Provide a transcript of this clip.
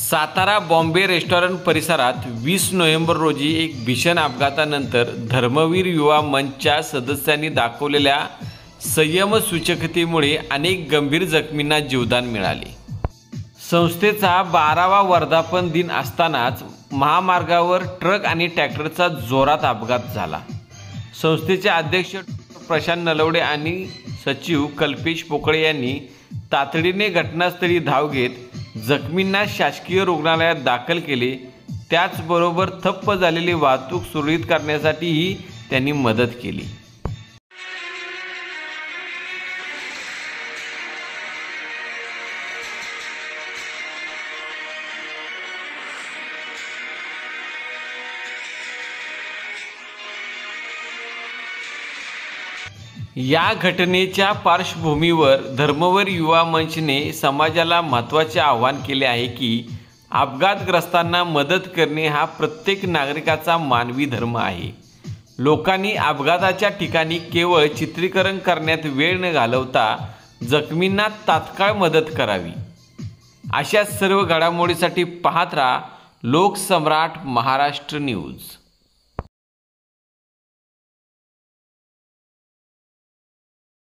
Satara Bombay restaurant परिसरात 20 November रोजी एक भीषण अपघातानंतर धर्मवीर युवा मंचच्या सदस्यांनी दाखवलेल्या संयमसूचकतेमुळे अनेक गंभीर जखमींना जीवदान मिळाले। संस्थेचा 12वा वर्धापन दिन असतानाच महामार्गावर ट्रक आणि ट्रॅक्टरचा जोरात अपघात झाला। संस्थेचे अध्यक्ष प्रशांत नलवडे आणि सचिव कल्पेश पोकळे यांनी तातडीने घटनास्थळी धाव घेत जखमींना शासकीय रुग्णालयात दाखल केले। त्याचबरोबर ठप्प झालेली वाहतूक सुरळीत करण्यासाठीही त्यांनी मदत केली। या घटनेच्या पार्श्वभूमीवर धर्मवीर युवा मंचने समाजाला महत्त्वाचे आवाहन केले आहे की अपघातग्रस्तांना मदत करणे हा प्रत्येक नागरिकाचा मानवी धर्म आहे। लोकांनी अपघाताच्या ठिकाणी केवळ चित्रीकरण करण्यात वेळ न घालवता जखमींना तात्काळ मदत करावी। अशा सर्व घडामोडींसाठी पाहत राहा लोकसम्राट महाराष्ट्र न्यूज।